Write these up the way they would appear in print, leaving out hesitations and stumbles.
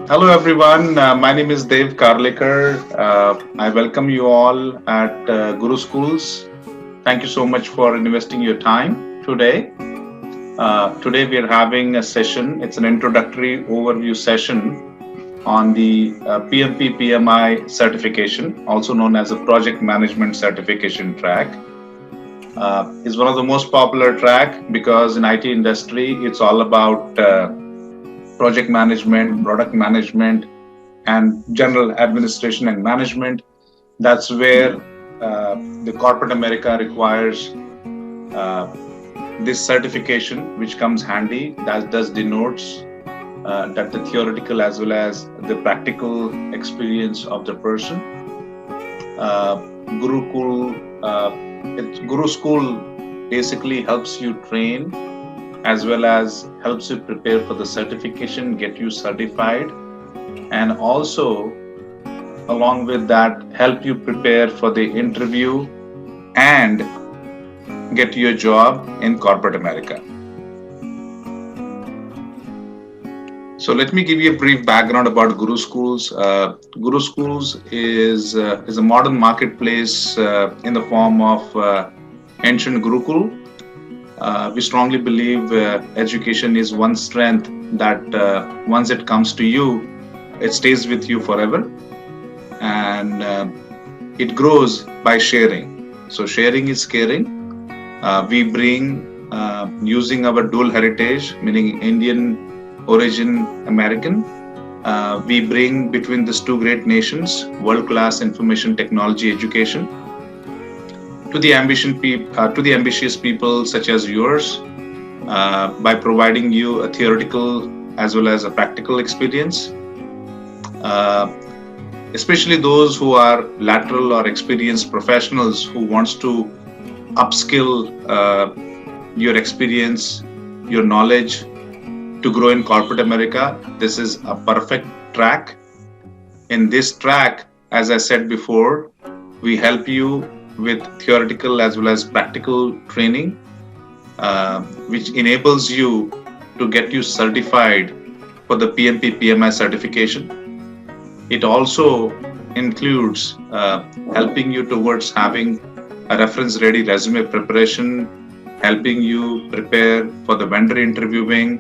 Hello, everyone. My name is Dev Karlekar. I welcome you all at Guru Schools. Thank you so much for investing your time today. Today, we are having a session. It's an introductory overview session on the PMP PMI certification, also known as a project management certification track. Is one of the most popular track because in IT industry, it's all about project management, product management, and general administration and management. That's where the corporate America requires uh, this certification, which comes handy. That does denotes that the theoretical as well as the practical experience of the person. Uh, Guru School basically helps you train as well as helps you prepare for the certification, get you certified, and also along with that help you prepare for the interview and get you a job in corporate America. So let me give you a brief background about Guru Schools. Guru Schools is a modern marketplace in the form of ancient Gurukul. We strongly believe education is one strength that once it comes to you, it stays with you forever, and it grows by sharing. So sharing is caring. We bring using our dual heritage, meaning Indian origin, American. We bring between these two great nations world-class information technology education to the to the ambitious people such as yours by providing you a theoretical as well as a practical experience. Uh, Especially those who are lateral or experienced professionals who wants to upskill your experience, your knowledge to grow in corporate America. This is a perfect track. In this track, as I said before, we help you with theoretical as well as practical training, which enables you to get you certified for the PMP PMI certification. It also includes helping you towards having a reference ready resume preparation, helping you prepare for the vendor interviewing,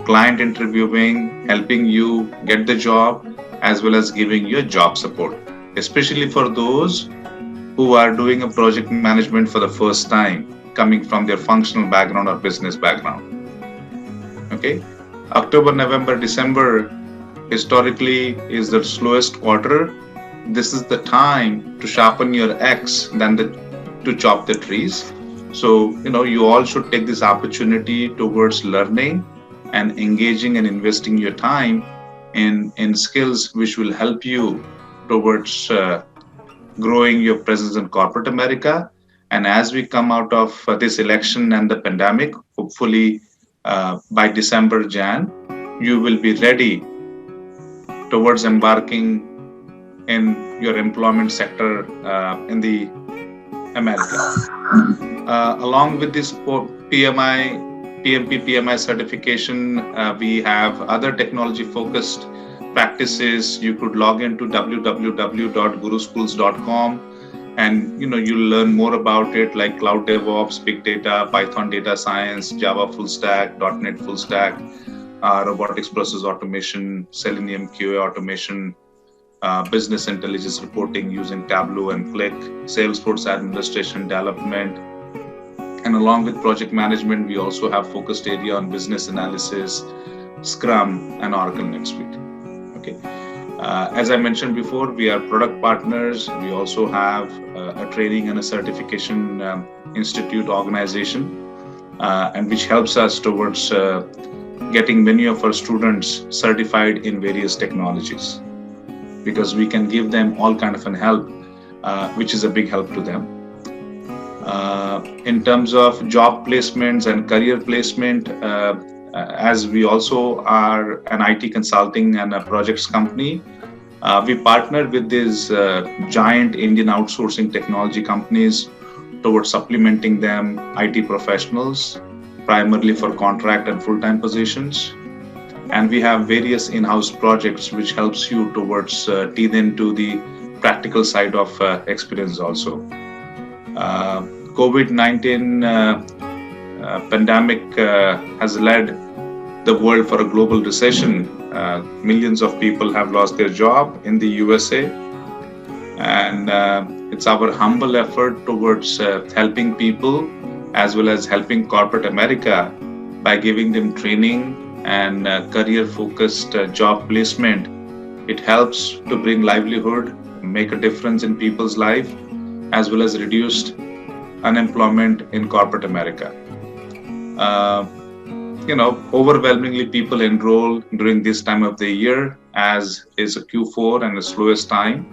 client interviewing, helping you get the job, as well as giving you job support, especially for those who are doing a project management for the first time, coming from their functional background or business background. Okay, October, November, December historically is the slowest quarter. This is the time to sharpen your axe than to chop the trees. So, you all should take this opportunity towards learning and engaging and investing your time in skills which will help you towards growing your presence in corporate America. And as we come out of this election and the pandemic, hopefully by December, Jan, you will be ready towards embarking in your employment sector in the America. Along with this PMP PMI certification, we have other technology focused practices. You could log into www.guruschools.com and you'll learn more about it, like cloud DevOps, big data, Python data science, Java full stack, .NET full stack, robotics process automation, Selenium QA automation, business intelligence reporting using Tableau and Qlik, Salesforce administration development. And along with project management, we also have focused area on business analysis, Scrum, and Oracle NetSuite. Okay. As I mentioned before, we are product partners. We also have a training and a certification institute organization, and which helps us towards getting many of our students certified in various technologies, because we can give them all kind of an help, which is a big help to them. In terms of job placements and career placement, as we also are an IT consulting and a projects company, we partner with these giant Indian outsourcing technology companies towards supplementing them IT professionals, primarily for contract and full-time positions. and we have various in-house projects which helps you towards teeth into the practical side of experience also. COVID-19 pandemic has led the world for a global recession. Millions of people have lost their job in the USA, and it's our humble effort towards helping people as well as helping corporate America by giving them training and career-focused job placement. It helps to bring livelihood, make a difference in people's life, as well as reduced unemployment in corporate America. Overwhelmingly people enroll during this time of the year, as is a Q4 and the slowest time.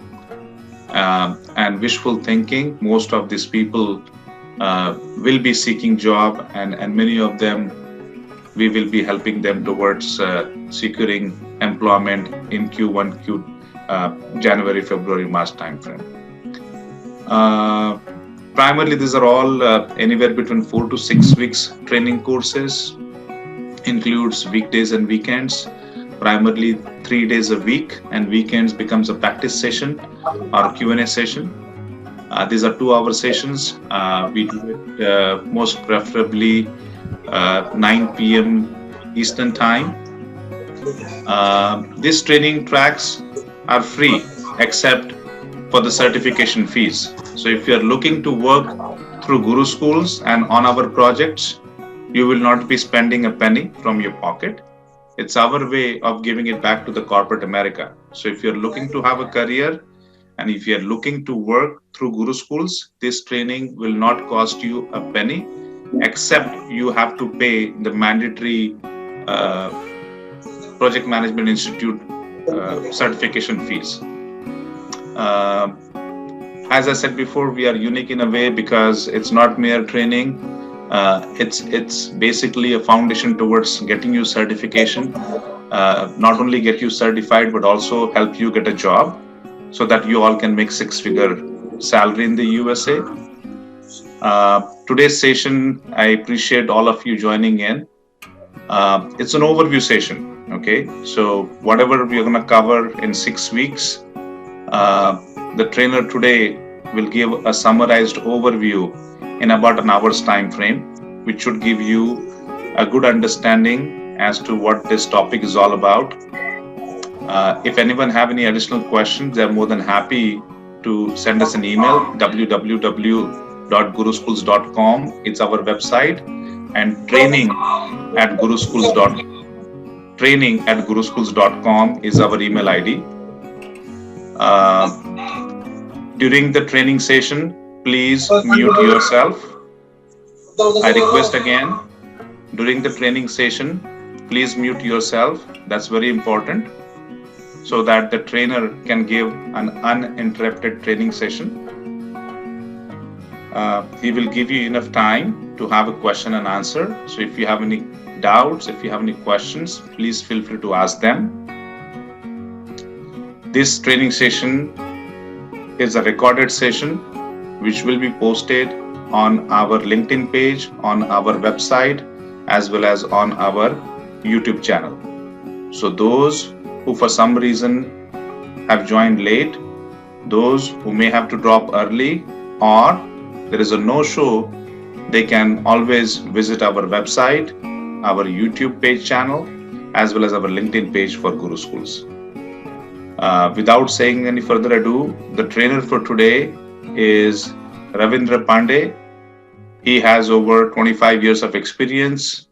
And wishful thinking, most of these people will be seeking job, and many of them we will be helping them towards securing employment in Q1, January, February, March timeframe. Primarily, these are all anywhere between 4 to 6 weeks training courses, includes weekdays and weekends, primarily 3 days a week, and weekends becomes a practice session or Q&A session. These are 2-hour sessions. We do it most preferably 9 p.m. Eastern time. These training tracks are free except for the certification fees. So if you are looking to work through Guru Schools and on our projects, you will not be spending a penny from your pocket. It's our way of giving it back to the corporate America. So if you're looking to have a career and if you're looking to work through Guru Schools, this training will not cost you a penny, except you have to pay the mandatory Project Management Institute certification fees. As I said before, we are unique in a way because it's not mere training. It's basically a foundation towards getting you certification, not only get you certified, but also help you get a job so that you all can make 6-figure salary in the USA. Today's session, I appreciate all of you joining in. It's an overview session, okay? So whatever we're going to cover in 6 weeks, the trainer today will give a summarized overview in about an hour's time frame, which should give you a good understanding as to what this topic is all about. If anyone have any additional questions, they're more than happy to send us an email, www.guruschools.com. It's our website, and training@guruschools.com is our email ID. During the training session, please mute yourself. I request again, during the training session, please mute yourself. That's very important, so that the trainer can give an uninterrupted training session. He will give you enough time to have a question and answer. So if you have any doubts, if you have any questions, please feel free to ask them. This training session is a recorded session which will be posted on our LinkedIn page, on our website, as well as on our YouTube channel. So those who for some reason have joined late, those who may have to drop early, or there is a no-show, they can always visit our website, our YouTube page channel, as well as our LinkedIn page for Guru Schools. Without saying any further ado, the trainer for today is Ravindra Pandey. He has over 25 years of experience.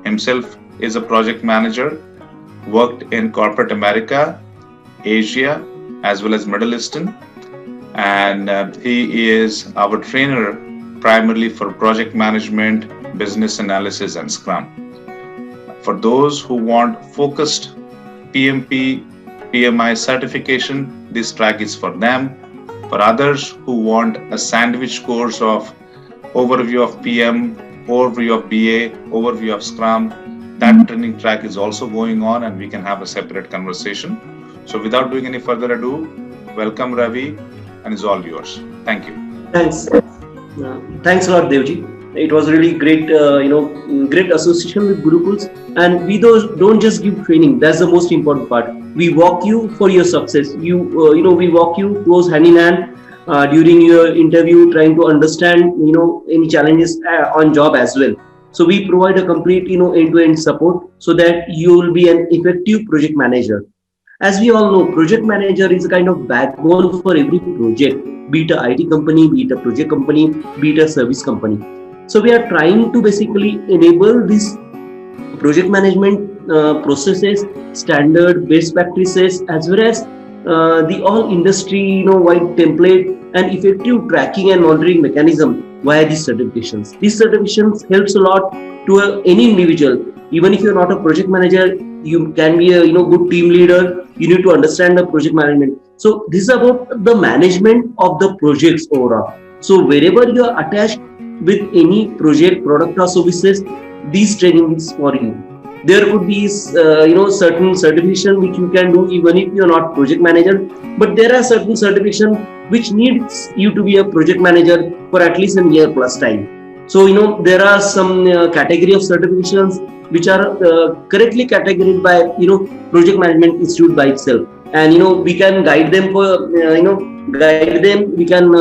Himself is a project manager, worked in corporate America, Asia, as well as Middle Eastern. And he is our trainer primarily for project management, business analysis, and Scrum. For those who want focused PMP, PMI certification, this track is for them. For others who want a sandwich course of overview of PM, overview of BA, overview of Scrum, that training track is also going on, and we can have a separate conversation. So without doing any further ado, welcome Ravi, and it's all yours. Thank you. Thanks. Thanks a lot, Devji. It was really great, great association with Gurukuls. And we don't just give training. That's the most important part. We walk you for your success. We walk you close hand in hand during your interview, trying to understand, any challenges on job as well. So we provide a complete, end-to-end support so that you will be an effective project manager. As we all know, project manager is a kind of backbone for every project, be it a IT company, be it a project company, be it a service company. So we are trying to basically enable this project management processes, standard best practices, as well as the all industry wide template and effective tracking and monitoring mechanism via these certifications. These certifications helps a lot to any individual. Even if you're not a project manager, you can be a good team leader. You need to understand the project management. So this is about the management of the projects overall. So wherever you are attached with any project, product or services, these trainings for you. There could be certain certification which you can do even if you're not project manager, but there are certain certification which needs you to be a project manager for at least a year plus time. So there are some category of certifications which are correctly categorized by project management institute by itself, and we can guide them for we can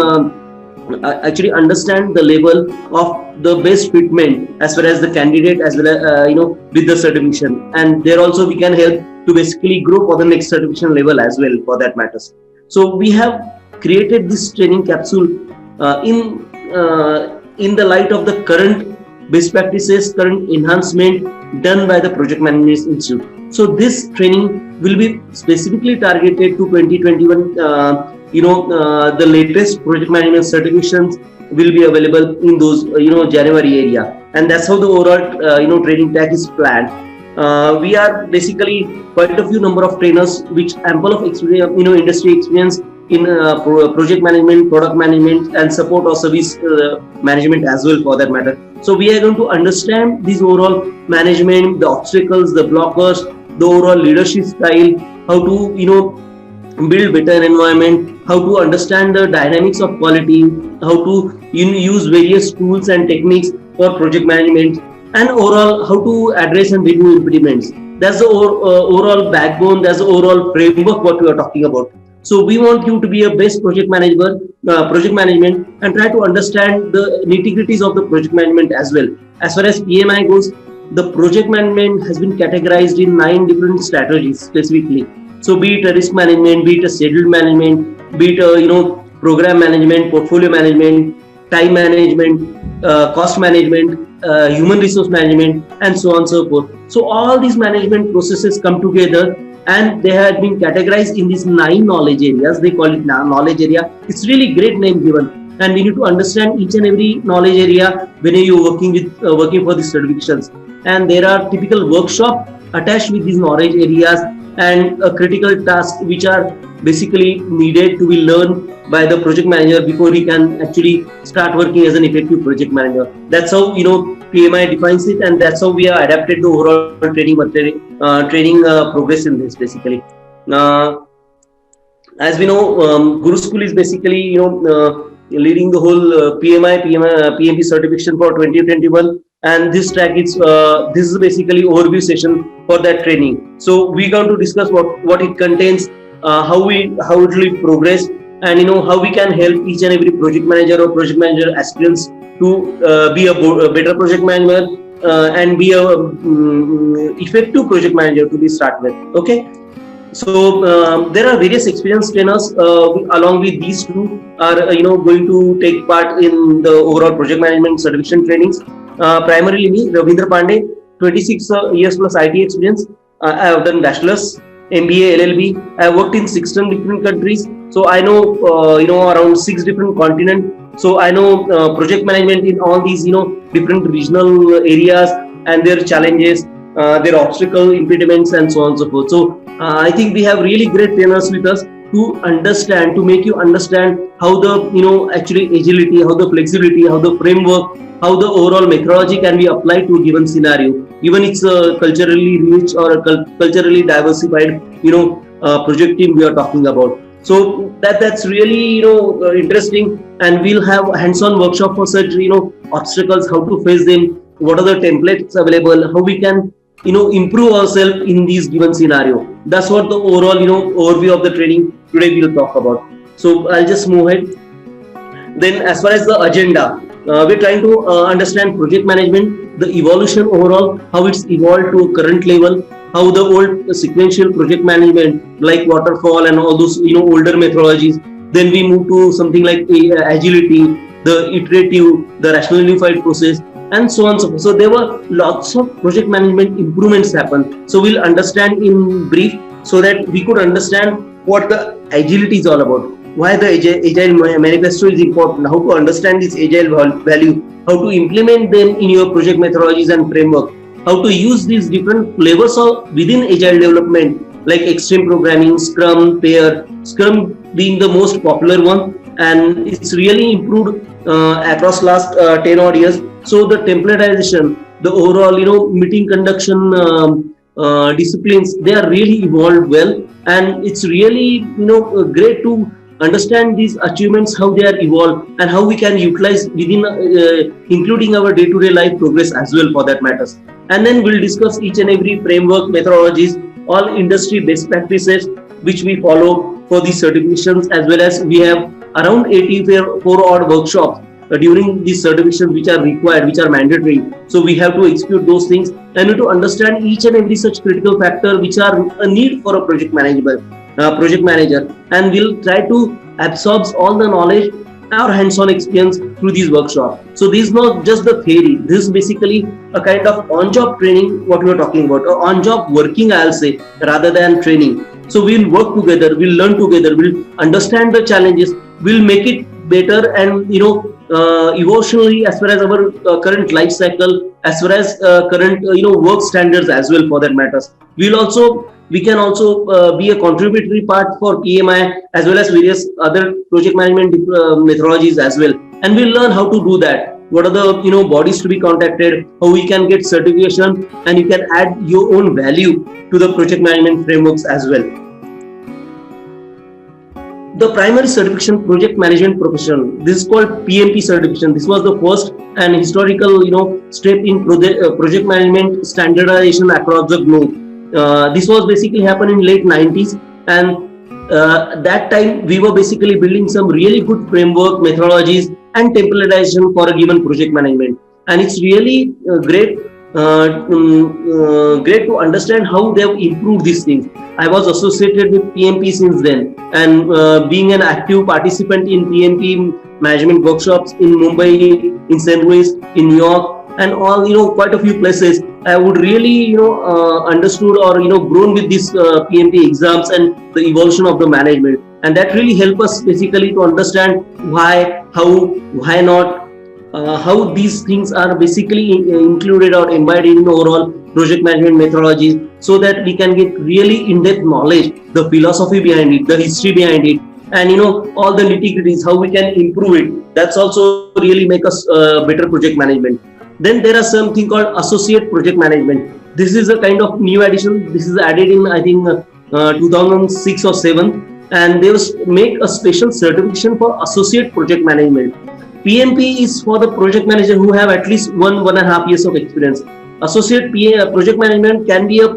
actually understand the level of the best fitment as far as the candidate, as well as with the certification, and there also we can help to basically grow for the next certification level as well, for that matters. So we have created this training capsule in the light of the current best practices, current enhancement done by the Project Management Institute. So this training will be specifically targeted to 2021. The latest project management certifications will be available in those January area, and that's how the overall training track is planned. We are basically quite a few number of trainers which ample of experience, industry experience in project management, product management, and support or service management as well, for that matter. So we are going to understand this overall management, the obstacles, the blockers, the overall leadership style, how to build better environment, how to understand the dynamics of quality, how to use various tools and techniques for project management, and overall how to address and remove impediments. That's the overall backbone, that's the overall framework what we are talking about. So we want you to be a best project manager, project management, and try to understand the nitty-gritties of the project management as well. As far as PMI goes, the project management has been categorized in 9 different strategies specifically. So be it a risk management, be it a schedule management, be it a program management, portfolio management, time management, cost management, human resource management, and so on and so forth. So all these management processes come together, and they have been categorized in these 9 knowledge areas. They call it knowledge area. It's really great name given, and we need to understand each and every knowledge area when you're working for these certifications. And there are typical workshop attached with these knowledge areas, and a critical task which are basically needed to be learned by the project manager before he can actually start working as an effective project manager. That's how PMI defines it, and that's how we are adapted to overall training progress in this basically. As we know, Guru School is basically leading the whole PMP certification for 2021, and this track is this is basically overview session for that training. So we're going to discuss what it contains, how it will progress, and how we can help each and every project manager or project manager aspirants to be a better project manager and be a effective project manager to be start with. Okay. So there are various experienced trainers along with these two are going to take part in the overall project management certification trainings. Primarily me, Ravindra Pandey, 26 years plus IT experience. I have done bachelor's, MBA, LLB. I have worked in 16 different countries. So I know around 6 different continents. So I know project management in all these different regional areas and their challenges, their obstacle, impediments, and so on and so forth. So I think we have really great trainers with us to make you understand how the actually agility, how the flexibility, how the framework, how the overall methodology can be applied to a given scenario. Even it's a culturally rich or a culturally diversified project team we are talking about. So that's really interesting, and we'll have hands-on workshop for such obstacles, how to face them, what are the templates available, how we can improve ourselves in these given scenario. That's what the overall overview of the training today we'll talk about. So I'll just move ahead. Then as far as the agenda, we're trying to understand project management, the evolution overall, how it's evolved to current level, how the old sequential project management like waterfall and all those older methodologies. Then we move to something like agility, the iterative, the rational unified process, and so on and so forth. So there were lots of project management improvements happen. So we'll understand in brief so that we could understand what the agility is all about, why the agile manifesto is important, how to understand this agile value, how to implement them in your project methodologies and framework, how to use these different flavors of within agile development like extreme programming, scrum, pair, scrum being the most popular one, and it's really improved across last 10 odd years. So the templatization, the overall meeting conduction disciplines, they are really evolved well, and it's really great to understand these achievements, how they are evolved, and how we can utilize within including our day-to-day life progress as well for that matters. And then we'll discuss each and every framework, methodologies, all industry best practices which we follow for these certifications, as well as we have around 84 odd workshops during these certifications which are required, which are mandatory. So we have to execute those things and to understand each and every such critical factor which are a need for a project manager, and we'll try to absorb all the knowledge, our hands-on experience through these workshops. So this is not just the theory, this is basically a kind of on-job training, what we are talking about, or on-job working, I'll say, rather than training. So we'll work together, we'll learn together, we'll understand the challenges, we'll make it better, and evolutionally as far as our current life cycle, as far as current work standards as well for that matters. We can also be a contributory part for PMI as well as various other project management methodologies as well, and we'll learn how to do that. What are the bodies to be contacted, how we can get certification, and you can add your own value to the project management frameworks as well. The primary certification project management professional, this is called PMP certification. This was the first and historical step in project management standardization across the globe. This was basically happened in late 90s, and that time we were basically building some really good framework, methodologies, and templatization for a given project management. And it's really great to understand how they have improved these things. I was associated with PMP since then, and being an active participant in PMP management workshops in Mumbai, in St. Louis, in New York, and all quite a few places, I would really understood or grown with these PMP exams and the evolution of the management, and that really helped us basically to understand why, how, why not, how these things are basically included or embodied in overall project management methodologies, so that we can get really in-depth knowledge, the philosophy behind it, the history behind it, and all the nitty-gritties, how we can improve it. That's also really make us better project management. Then there are something called associate project management. This is a kind of new addition. This is added in, I think, 2006 or 7, and they make a special certification for associate project management. PMP is for the project manager who have at least 1.5 years of experience. Associate project management can be a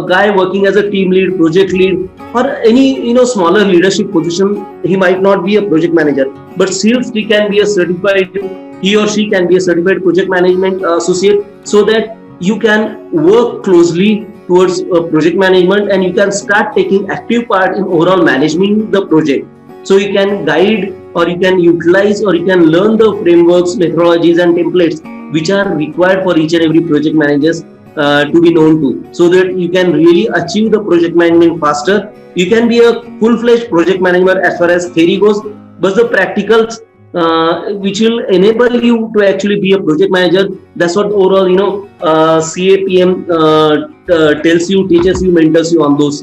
guy working as a team lead, project lead, or any smaller leadership position. He might not be a project manager, but still he can be a certified. He or she can be a certified project management associate, so that you can work closely towards project management, and you can start taking active part in overall managing the project. So you can guide, or you can utilize, or you can learn the frameworks, methodologies, and templates which are required for each and every project managers to be known to, so that you can really achieve the project management faster. You can be a full-fledged project manager as far as theory goes, but the practicals which will enable you to actually be a project manager. That's what overall CAPM tells you, teaches you, mentors you on those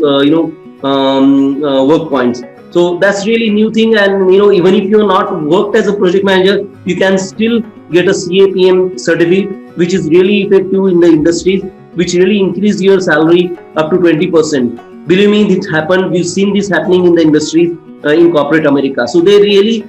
work points. So that's really new thing, and even if you're not worked as a project manager, you can still get a CAPM certificate, which is really effective in the industry, which really increase your salary up to 20%. Believe me, this happened. We've seen this happening in the industry in corporate America. So they really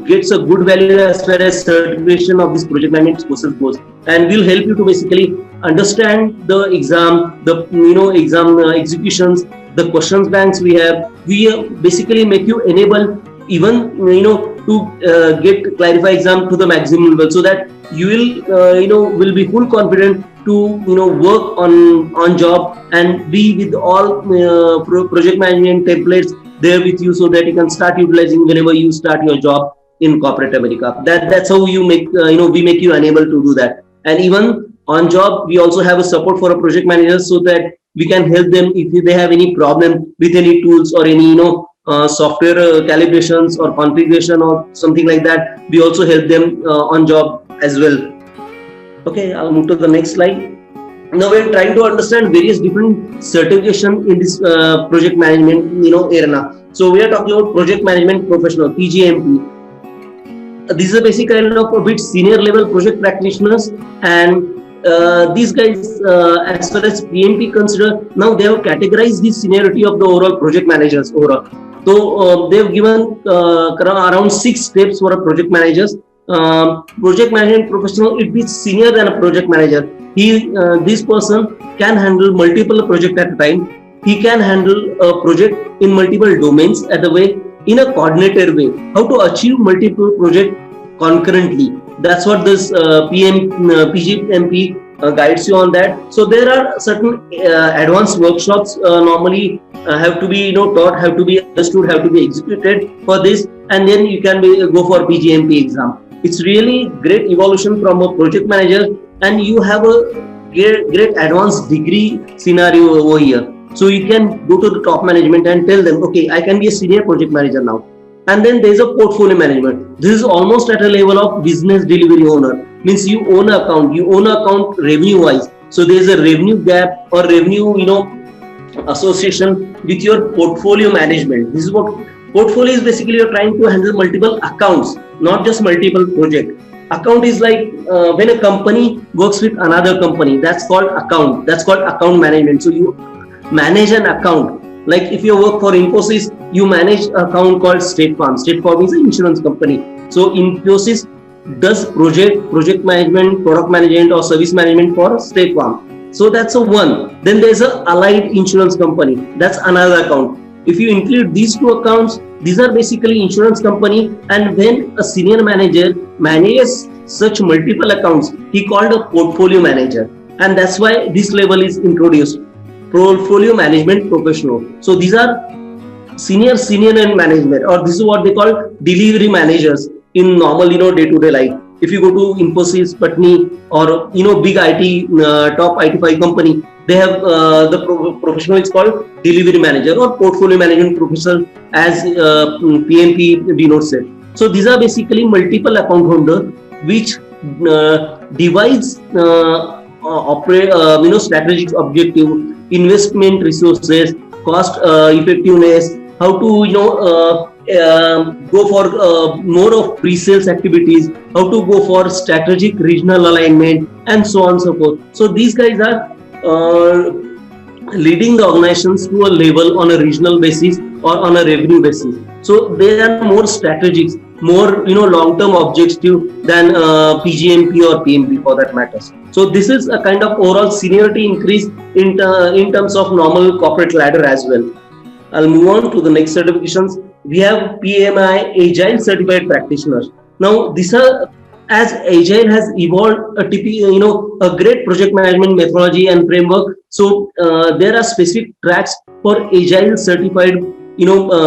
gets a good value as far as certification of this project management process goes, and will help you to basically understand the exam, the exam executions, the questions banks we have. We basically make you enable even to get clarify exam to the maximum level, so that you will be full confident to work on job and be with all project management templates there with you, so that you can start utilizing whenever you start your job in corporate America. That's how you make we make you unable to do that. And even on job, we also have a support for a project manager, so that we can help them if they have any problem with any tools or any software calibrations or configuration or something like that. We also help them on job as well. Okay, I'll move to the next slide. Now we're trying to understand various different certification in this project management arena. So we are talking about project management professional, PGMP. This is a basic kind of a bit senior level project practitioners, and these guys, as far as PMP consider, now they have categorized the seniority of the overall project managers overall. So they've given around 6 steps for a project managers. Project management professional, it is senior than a project manager. This person can handle multiple projects at a time. He can handle a project in multiple domains at the way, in a coordinated way. How to achieve multiple projects concurrently. That's what this PGMP guides you on that. So there are certain advanced workshops normally have to be taught, have to be understood, have to be executed for this, and then you can go for PGMP exam. It's really great evolution from a project manager, and you have a great advanced degree scenario over here. So you can go to the top management and tell them, okay, I can be a senior project manager now. And then there's a portfolio management. This is almost at a level of business delivery owner. Means you own an account, revenue wise. So there's a revenue gap or revenue, association with your portfolio management. This is what portfolio is. Basically, you're trying to handle multiple accounts, not just multiple projects. Account is like when a company works with another company. That's called account. That's called account management. So you manage an account. Like if you work for Infosys, you manage an account called State Farm. State Farm is an insurance company. So Infosys does project management, product management, or service management for State Farm. So that's a one. Then there's a Allied Insurance Company. That's another account. If you include these two accounts, these are basically insurance company. And when a senior manager manages such multiple accounts, he called a portfolio manager. And that's why this level is introduced. Portfolio management professional. So these are senior and management, or this is what they call delivery managers in normal day-to-day life. If you go to Infosys, Patni, or big IT top IT5 company, they have the professional is called delivery manager or portfolio management professional, as PMP denotes it. So these are basically multiple account holder which divides strategic objective, investment resources, cost effectiveness, how to go for more of pre-sales activities, how to go for strategic regional alignment, and so on and so forth. So these guys are leading the organizations to a level on a regional basis or on a revenue basis. So they are more strategic, more long-term objective than PGMP or PMP for that matters. So this is a kind of overall seniority increase in terms of normal corporate ladder as well. I'll move on to the next certifications. We have PMI Agile Certified Practitioners. Now these are, as Agile has evolved a great project management methodology and framework. So there are specific tracks for Agile Certified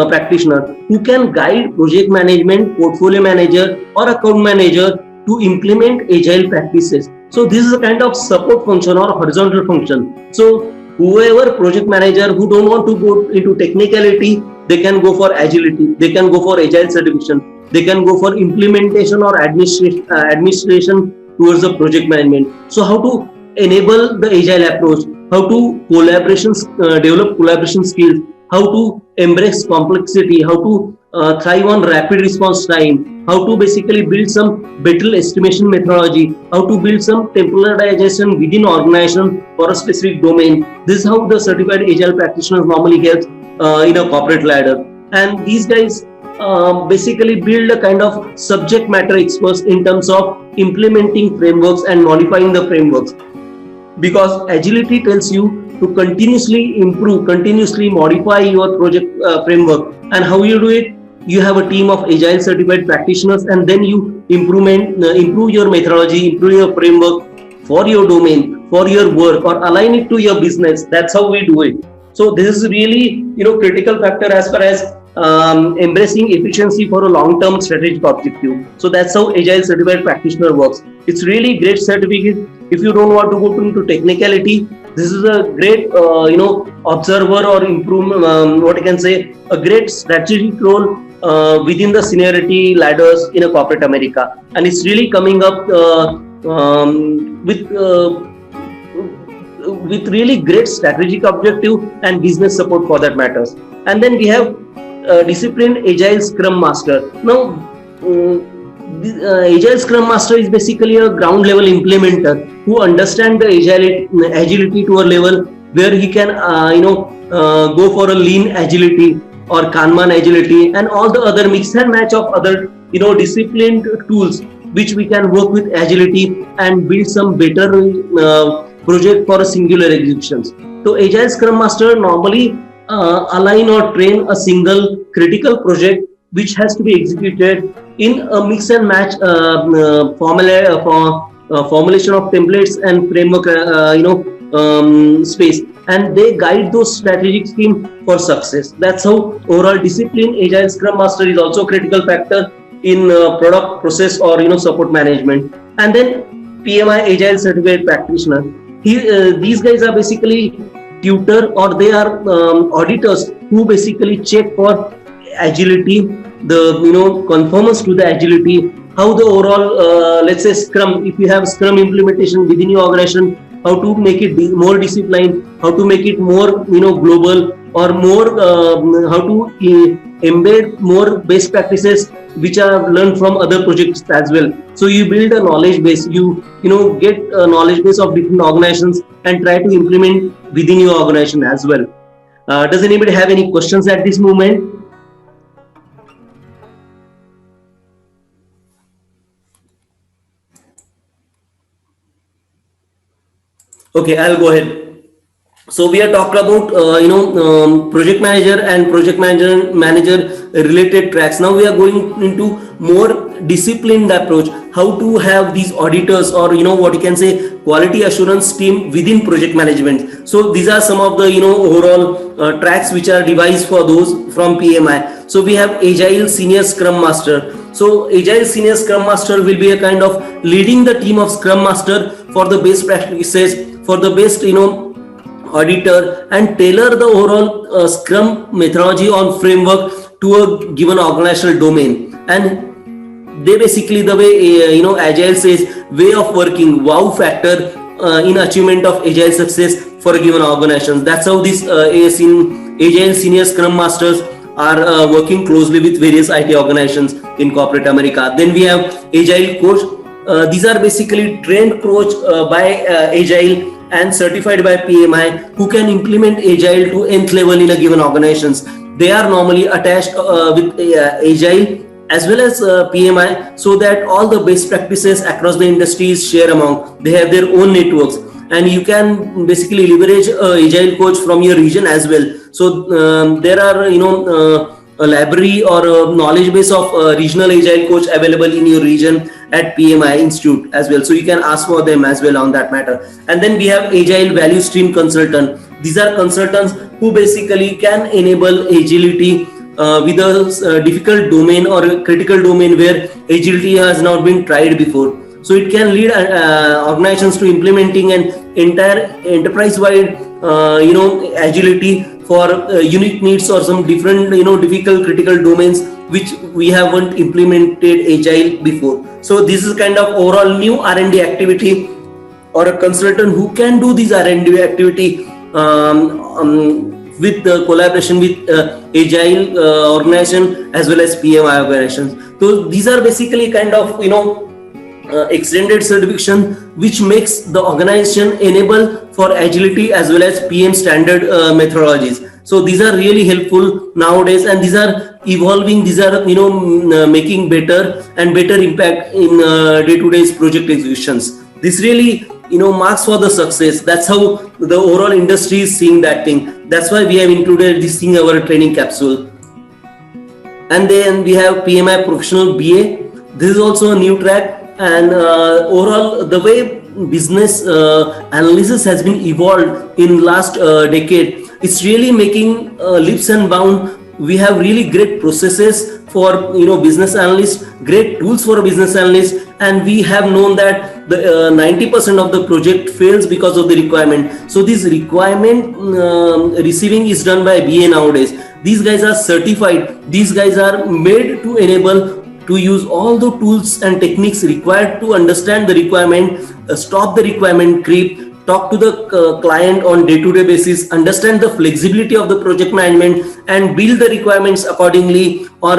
practitioner who can guide project management, portfolio manager, or account manager to implement Agile practices. So this is a kind of support function or horizontal function. So whoever project manager who don't want to go into technicality, they can go for agility, they can go for Agile certification, they can go for implementation or administration towards the project management. So how to enable the Agile approach, how to develop collaboration skills, how to embrace complexity, how to thrive on rapid response time, how to basically build some better estimation methodology, how to build some temporization within organization for a specific domain. This is how the certified agile practitioners normally get in a corporate ladder. And these guys basically build a kind of subject matter experts in terms of implementing frameworks and modifying the frameworks, because agility tells you to continuously improve, continuously modify your project framework. And how you do it? You have a team of agile certified practitioners, and then you improve your methodology, improve your framework for your domain, for your work, or align it to your business. That's how we do it. So this is really critical factor as far as embracing efficiency for a long-term strategic objective. So that's how agile certified practitioner works. It's really great certificate. If you don't want to go into technicality, this is a great observer or improvement, what I can say, a great strategic role within the seniority ladders in a corporate America. And it's really coming up with really great strategic objective and business support for that matters. And then we have disciplined agile scrum master. Now agile scrum master is basically a ground level implementer who understands the agility to a level where he can go for a lean agility or Kanban agility and all the other mix and match of other disciplined tools which we can work with agility and build some better project for a singular executions. So agile scrum master normally align or train a single critical project which has to be executed in a mix and match formulation of templates and framework space, and they guide those strategic schemes for success. That's how overall discipline agile scrum master is also a critical factor in product process or support management. And then PMI agile certified practitioner, these guys are basically tutor or they are auditors who basically check for agility, the conformance to the agility, how the overall let's say scrum, if you have scrum implementation within your organization, how to make it more disciplined, how to make it more global, or more how to embed more best practices which are learned from other projects as well. So you build a knowledge base, you get a knowledge base of different organizations and try to implement within your organization as well. Does anybody have any questions at this moment? Okay, I'll go ahead. So we are talking about project manager and project manager related tracks. Now we are going into more disciplined approach, how to have these auditors or what you can say quality assurance team within project management. So these are some of the overall tracks which are devised for those from PMI. So we have agile senior scrum master. So agile senior scrum master will be a kind of leading the team of scrum master for the best practices, for the best auditor, and tailor the overall scrum methodology on framework to a given organizational domain. And they basically, the way agile says, way of working, wow factor in achievement of agile success for a given organization. That's how these agile senior scrum masters are working closely with various IT organizations in corporate America. Then we have agile coach. These are basically trained coach by agile and certified by PMI who can implement agile to nth level in a given organizations. They are normally attached with agile as well as PMI, so that all the best practices across the industries share among. They have their own networks, and you can basically leverage agile coach from your region as well. So there are a library or a knowledge base of regional agile coach available in your region at PMI Institute as well. So you can ask for them as well on that matter. And then we have agile value stream consultant. These are consultants who basically can enable agility with a difficult domain or a critical domain where agility has not been tried before. So it can lead organizations to implementing an entire enterprise-wide agility for unique needs or some different difficult critical domains which we haven't implemented agile before. So this is kind of overall new R&D activity, or a consultant who can do this R&D activity with collaboration with agile organization as well as PMI organizations. So these are basically kind of extended certification which makes the organization enable for agility as well as PM standard methodologies. So these are really helpful nowadays, and these are evolving. These are making better and better impact in day-to-day project executions. This really marks for the success. That's how the overall industry is seeing that thing. That's why we have included this in our training capsule. And then we have PMI Professional BA. This is also a new track, and overall the way business analysis has been evolved in last decade, it's really making leaps and bounds. We have really great processes for business analysts, great tools for a business analyst, and we have known that the 90% of the project fails because of the requirement. So this requirement receiving is done by BA nowadays. These guys are certified. These guys are made to enable to use all the tools and techniques required to understand the requirement, stop the requirement creep, talk to the client on day-to-day basis, understand the flexibility of the project management, and build the requirements accordingly, or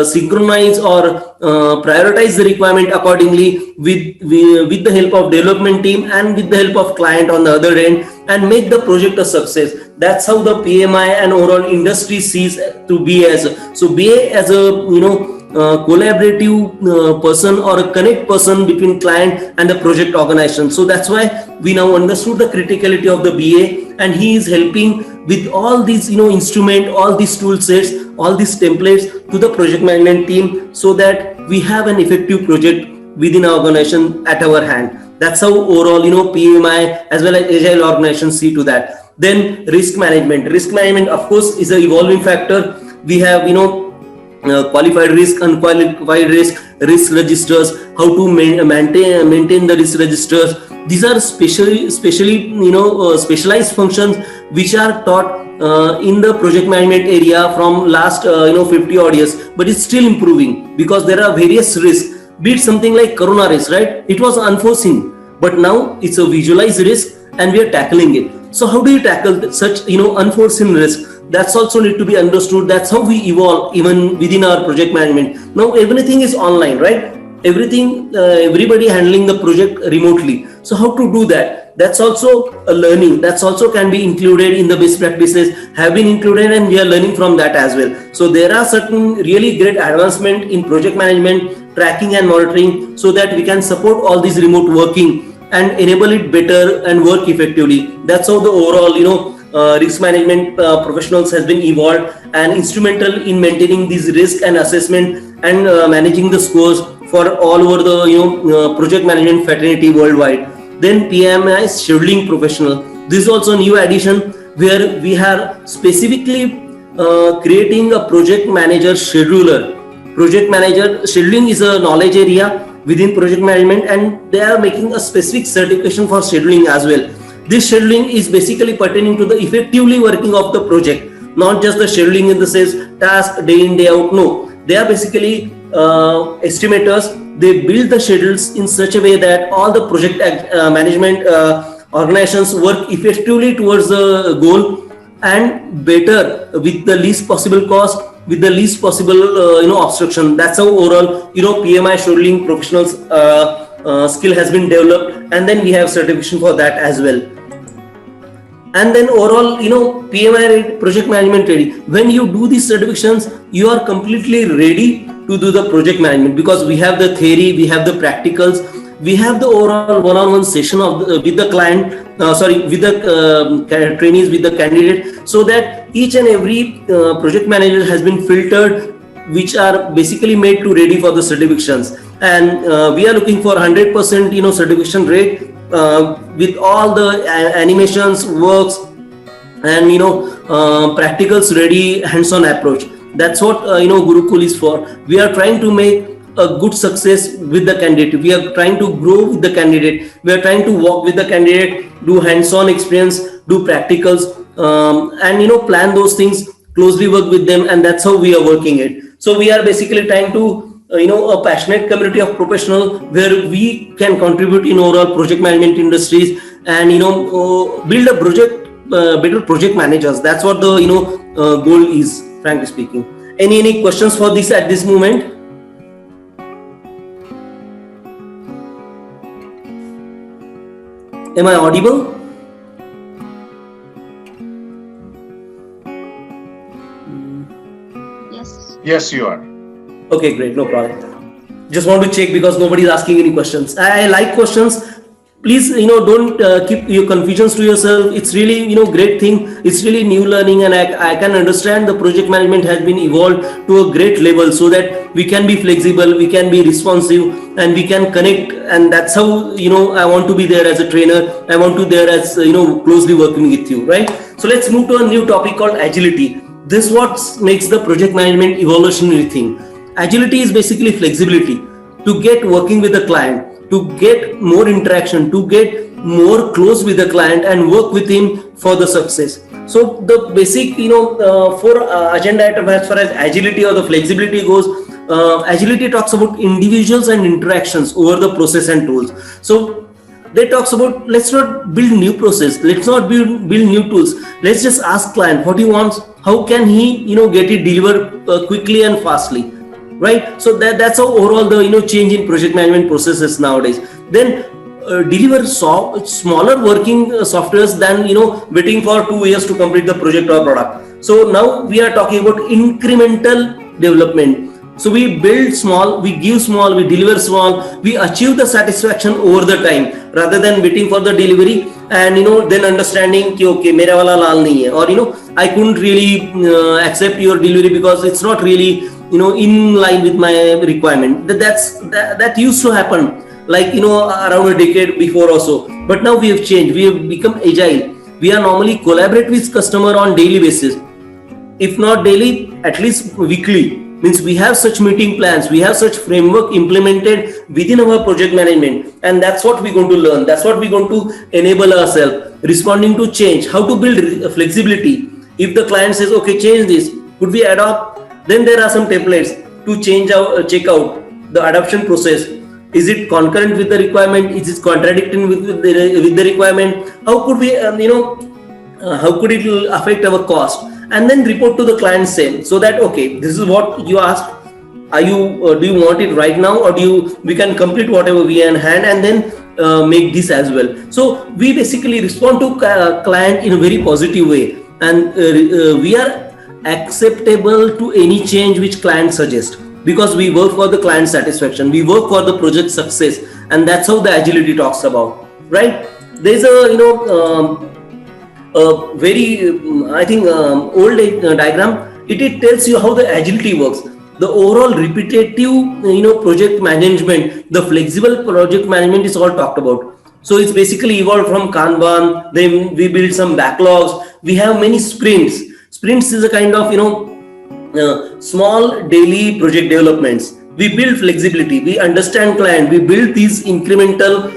synchronize or prioritize the requirement accordingly with the help of development team and with the help of client on the other end, and make the project a success. That's how the PMI and overall industry sees to BA as BA as a collaborative person or a connect person between client and the project organization. So that's why we now understood the criticality of the BA, and he is helping with all these instrument, all these tool sets, all these templates to the project management team, so that we have an effective project within our organization at our hand. That's how overall PMI as well as agile organizations see to that. Then risk management of course is an evolving factor. We have qualified risk, unqualified risk registers, how to maintain the risk registers. These are specialized functions which are taught in the project management area from last 50 odd years, but it's still improving because there are various risks. Be it something like corona risk, right? It was unforeseen, but now it's a visualized risk and we are tackling it. So how do you tackle such unforeseen risk? That's also need to be understood. That's how we evolve even within our project management. Now everything is online, right? Everybody handling the project remotely. So how to do that? That's also a learning. That's also can be included in the best practices, have been included, and we are learning from that as well. So there are certain really great advancement in project management, tracking and monitoring, so that we can support all this remote working and enable it better and work effectively. That's how the overall risk management professionals has been evolved and instrumental in maintaining these risk and assessment and managing the scores for all over the project management fraternity worldwide. Then PMI scheduling professional. This is also a new addition where we are specifically creating a project manager scheduler. Project manager scheduling is a knowledge area within project management, and they are making a specific certification for scheduling as well. This scheduling is basically pertaining to the effectively working of the project, not just the scheduling in the sense task day in day out. No, they are basically estimators. They build the schedules in such a way that all the project management organizations work effectively towards the goal and better with the least possible cost, with the least possible obstruction. That's how overall PMI scheduling professionals skill has been developed, and then we have certification for that as well. And then overall PMI project management ready. When you do these certifications, you are completely ready to do the project management, because we have the theory, we have the practicals, we have the overall one-on-one session with the client, with the trainees, with the candidate, so that each and every project manager has been filtered, which are basically made to ready for the certifications. And we are looking for 100% certification rate with all the animations, works, and practicals ready, hands-on approach. That's what Gurukul is for. We are trying to make a good success with the candidate. We are trying to grow with the candidate. We are trying to walk with the candidate, do hands-on experience, do practicals, and plan those things, closely work with them, and that's how we are working it. So we are basically trying to a passionate community of professionals where we can contribute in overall project management industries, and build a project better project managers. That's what the goal is, frankly speaking. Any questions for this at this moment? Am I audible? Yes, you are. Okay, great, no problem. Just want to check because nobody is asking any questions. I like questions. Please, don't keep your confusions to yourself. It's really, great thing. It's really new learning, and I can understand the project management has been evolved to a great level so that we can be flexible, we can be responsive, and we can connect. And that's how, I want to be there as a trainer. I want to be there as, closely working with you, right? So let's move to a new topic called agility. This what makes the project management evolutionary thing. Agility is basically flexibility to get working with the client, to get more interaction, to get more close with the client and work with him for the success. So the basic, agenda item as far as agility or the flexibility goes, agility talks about individuals and interactions over the process and tools. So they talks about, let's not build new process, let's not build new tools, let's just ask client what he wants, how can he get it delivered quickly and fastly, right? So that's how overall the change in project management processes nowadays. Then deliver smaller working softwares than waiting for 2 years to complete the project or product. So now we are talking about incremental development. So we build small, we give small, we deliver small, we achieve the satisfaction over the time rather than waiting for the delivery and then understanding ki okay mera wala lal nahi hai, or I couldn't really accept your delivery because it's not really in line with my requirement. That used to happen like around a decade before also. But now we have changed, we have become agile. We are normally collaborate with customer on daily basis, if not daily, at least weekly. Means we have such meeting plans, we have such framework implemented within our project management, and that's what we're going to learn. That's what we're going to enable ourselves, responding to change, how to build flexibility. If the client says, okay, change this, could we adopt? Then there are some templates to check out the adoption process. Is it concurrent with the requirement? Is it contradicting with the requirement? How could we, how could it affect our cost? And then report to the client same, so that okay, this is what you asked. Are you do you want it right now, or we can complete whatever we have in hand and then make this as well. So we basically respond to client in a very positive way, and we are acceptable to any change which client suggests, because we work for the client satisfaction, we work for the project success, and that's how the agility talks about, right? There's a very I think old diagram. It tells you how the agility works. The overall repetitive project management, the flexible project management is all talked about. So it's basically evolved from Kanban. Then we build some backlogs. We have many sprints. Sprints is a kind of small daily project developments. We build flexibility, we understand client, we build these incremental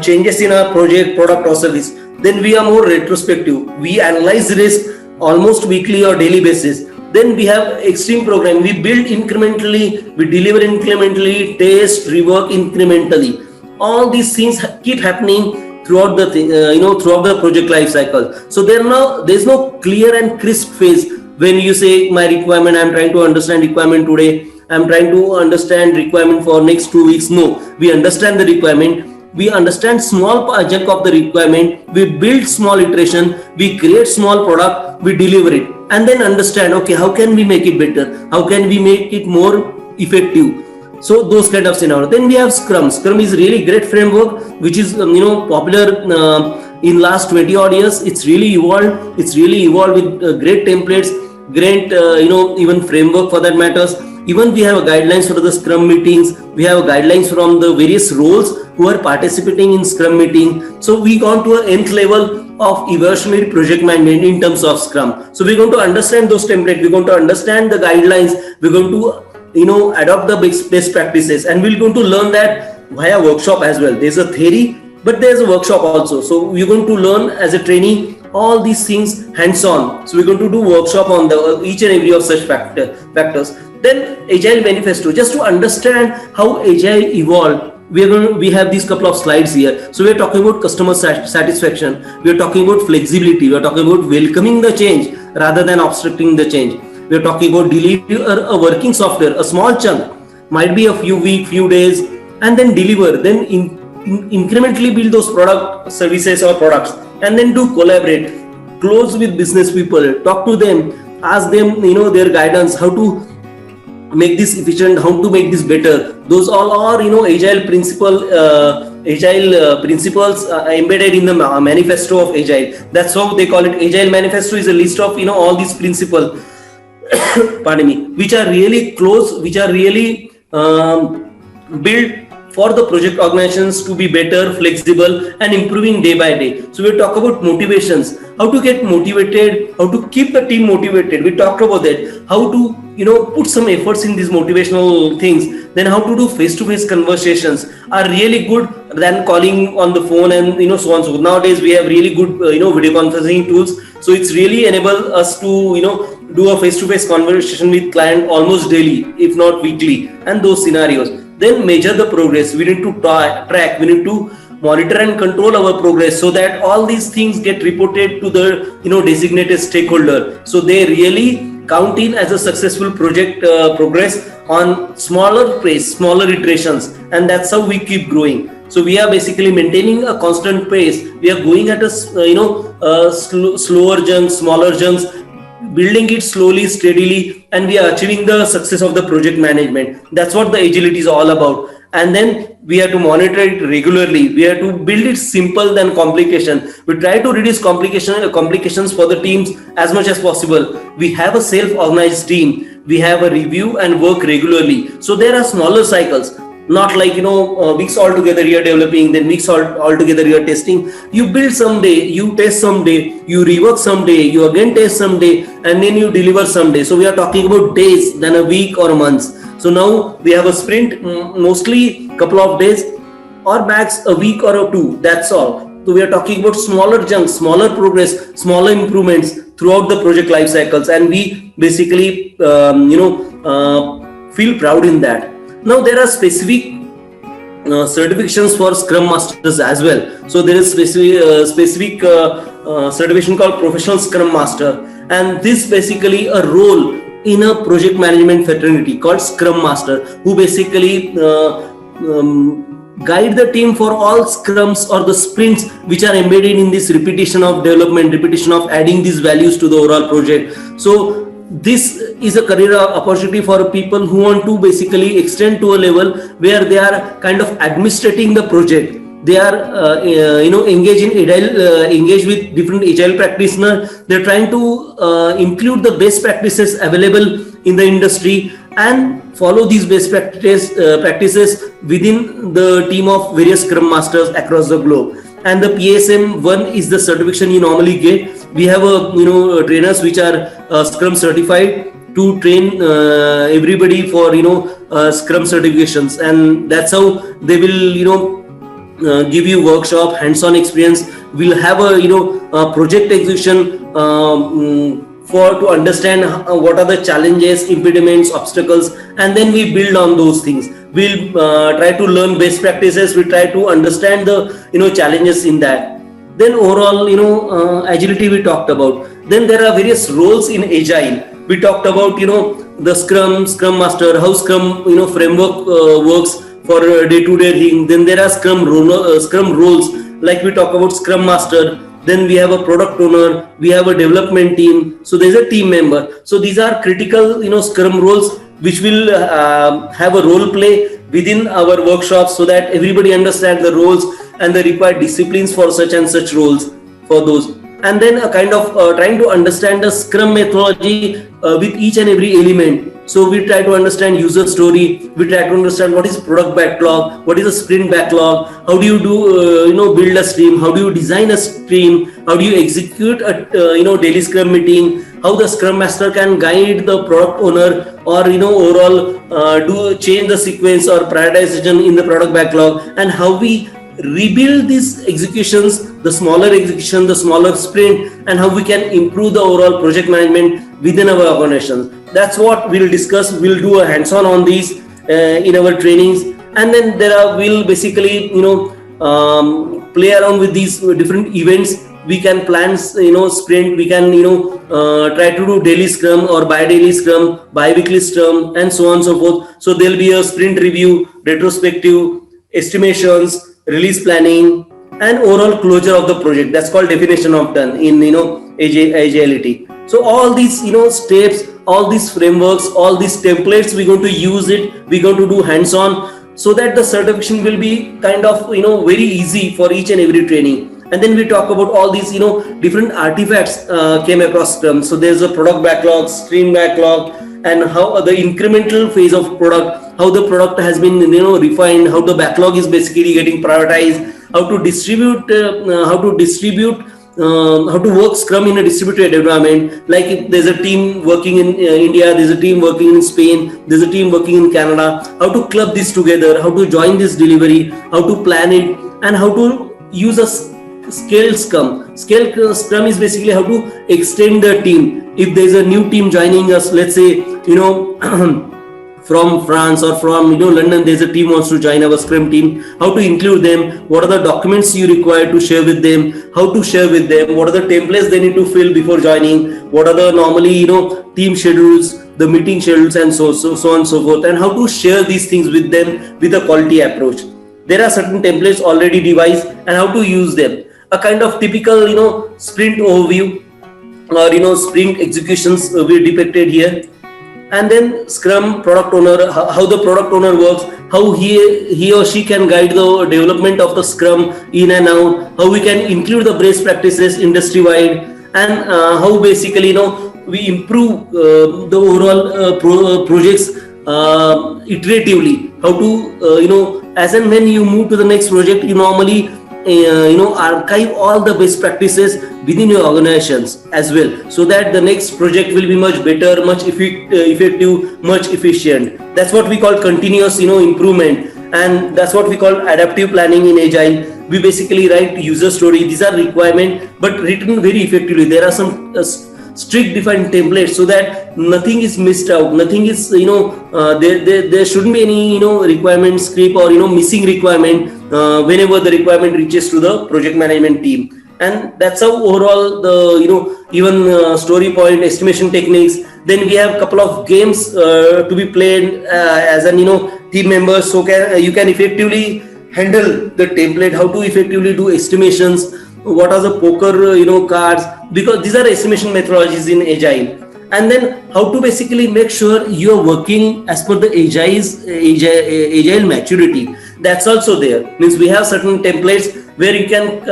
changes in our project, product or service. Then we are more retrospective. We analyze risk almost weekly or daily basis. Then we have extreme program. We build incrementally, we deliver incrementally, test, rework incrementally. All these things keep happening throughout the throughout the project life cycle. So there's no clear and crisp phase when you say my requirement. I'm trying to understand requirement today. I'm trying to understand requirement for next 2 weeks. No, we understand the requirement. We understand small chunk of the requirement, we build small iteration, we create small product, we deliver it, and then understand, okay, how can we make it better? How can we make it more effective? So those kind of scenario. Then we have Scrum. Scrum is really great framework, which is popular in last 20 odd years. It's really evolved. It's really evolved with great templates, great even framework for that matters. Even we have guidelines for the Scrum meetings. We have guidelines from the various roles who are participating in Scrum meeting. So we gone to an nth level of evolutionary project management in terms of Scrum. So we're going to understand those templates. We're going to understand the guidelines. We're going to adopt the best practices, and we're going to learn that via workshop as well. There's a theory, but there's a workshop also. So we're going to learn as a trainee all these things hands-on. So we're going to do workshop on each and every of such factors. Then Agile Manifesto, just to understand how Agile evolved we have these couple of slides here. So we are talking about customer satisfaction, we are talking about flexibility, we are talking about welcoming the change rather than obstructing the change. We are talking about deliver a working software, a small chunk, might be a few weeks, few days, and then deliver, then incrementally build those product services or products, and then to collaborate, close with business people, talk to them, ask them their guidance, how to make this efficient, how to make this better. Those all are agile principles embedded in the manifesto of agile. That's how they call it. Agile manifesto is a list of all these principles pardon me, which are really close, which are really built for the project organizations to be better, flexible, and improving day by day. So we talk about motivations, how to get motivated, how to keep the team motivated. We talked about that, how to put some efforts in these motivational things. Then how to do face-to-face conversations are really good than calling on the phone and so on. So nowadays we have really good video conferencing tools. So it's really enable us to do a face-to-face conversation with client almost daily, if not weekly, and those scenarios. Then measure the progress. We need to track, we need to monitor and control our progress, so that all these things get reported to the designated stakeholder, so they really count in as a successful project progress on smaller pace, smaller iterations, and that's how we keep growing. So we are basically maintaining a constant pace. We are going at a slower chunks, smaller chunks, building it slowly, steadily, and we are achieving the success of the project management. That's what the agility is all about. And then we have to monitor it regularly. We have to build it simple than complication. We try to reduce complications for the teams as much as possible. We have a self-organized team. We have a review and work regularly. So there are smaller cycles. Not like weeks all together you are developing, then weeks all together you are testing. You build someday, you test someday, you rework someday, you again test someday, and then you deliver someday. So we are talking about days than a week or months. So now we have a sprint, mostly couple of days or max a week or two. That's all. So we are talking about smaller chunks, smaller progress, smaller improvements throughout the project life cycles, and we basically feel proud in that. Now there are specific certifications for Scrum Masters as well. So there is specific certification called Professional Scrum Master, and this basically a role in a project management fraternity called Scrum Master, who basically guide the team for all scrums or the sprints which are embedded in this repetition of development, repetition of adding these values to the overall project. So this is a career opportunity for people who want to basically extend to a level where they are kind of administrating the project. They are engage with different agile practitioners. They're trying to include the best practices available in the industry and follow these best practices within the team of various Scrum Masters across the globe. And the PSM 1 is the certification you normally get. We have trainers which are Scrum certified to train everybody for Scrum certifications, and that's how they will give you workshop, hands-on experience. We'll have a project execution to understand what are the challenges, impediments, obstacles, and then we build on those things. We'll try to learn best practices. We try to understand the challenges in that. Then overall agility we talked about. Then there are various roles in agile. We talked about the Scrum Master, how Scrum framework works for day-to-day thing. Then there are Scrum roles, like we talk about Scrum Master. Then we have a product owner, we have a development team. So there's a team member. So these are critical Scrum roles which will have a role play within our workshops, so that everybody understands the roles and the required disciplines for such and such roles for those. And then a kind of trying to understand the Scrum methodology with each and every element. So we try to understand user story. We try to understand what is product backlog, what is a sprint backlog, how do you do build a stream, how do you design a stream, how do you execute a daily Scrum meeting, how the Scrum Master can guide the product owner or overall change the sequence or prioritization in the product backlog, and how we rebuild these executions, the smaller execution, the smaller sprint, and how we can improve the overall project management within our organizations. That's what we'll discuss. We'll do a hands-on on these in our trainings, and then we'll basically play around with these different events. We can plan sprint, we can try to do daily scrum or bi-daily scrum, bi-weekly scrum, and so on and so forth. So there'll be a sprint review, retrospective, estimations, release planning, and overall closure of the project. That's called definition of done in agility. So all these steps, all these frameworks, all these templates, we're going to use it, we're going to do hands-on, so that the certification will be kind of very easy for each and every training. And then we talk about all these different artifacts came across Scrum. So there's a product backlog, stream backlog, and how the incremental phase of product, how the product has been refined, how the backlog is basically getting prioritized, how to distribute how to work Scrum in a distributed environment. Like if there's a team working in India, there's a team working in Spain, there's a team working in Canada, how to club this together, how to join this delivery, how to plan it, and how to use a scaled Scrum. Scaled Scrum is basically how to extend the team. If there's a new team joining us, let's say from France or from London, there's a team wants to join our Scrum team, how to include them, what are the documents you require to share with them, how to share with them, what are the templates they need to fill before joining, what are the normally team schedules, the meeting schedules, and so on and so forth, and how to share these things with them with a quality approach. There are certain templates already devised and how to use them. A kind of typical sprint overview or sprint executions will be depicted here. And then Scrum product owner, how the product owner works, how he or she can guide the development of the Scrum in and out, how we can include the best practices industry wide, and how basically we improve the overall projects iteratively. How to as and when you move to the next project, you normally archive all the best practices within your organizations as well, so that the next project will be much better, much effective, much efficient. That's what we call continuous improvement, and that's what we call adaptive planning in Agile. We basically write user story. These are requirements, but written very effectively. There are some strict defined templates so that nothing is missed out, nothing is there shouldn't be any requirement script or missing requirement whenever the requirement reaches to the project management team. And that's how overall the even story point, estimation techniques. Then we have a couple of games to be played as an team members, so you can effectively handle the template, how to effectively do estimations, what are the poker cards, because these are estimation methodologies in Agile. And then how to basically make sure you're working as per the agile maturity. That's also there. Means we have certain templates where you can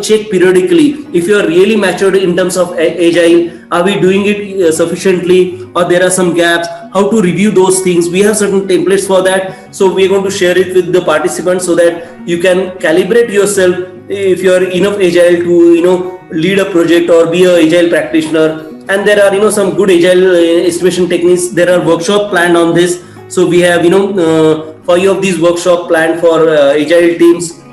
check periodically if you are really matured in terms of Agile. Are we doing it sufficiently, or there are some gaps? How to review those things? We have certain templates for that. So we're going to share it with the participants so that you can calibrate yourself if you are enough Agile to lead a project or be a Agile practitioner. And there are some good Agile estimation techniques. There are workshops planned on this. So we have 5 of these workshops planned for Agile teams.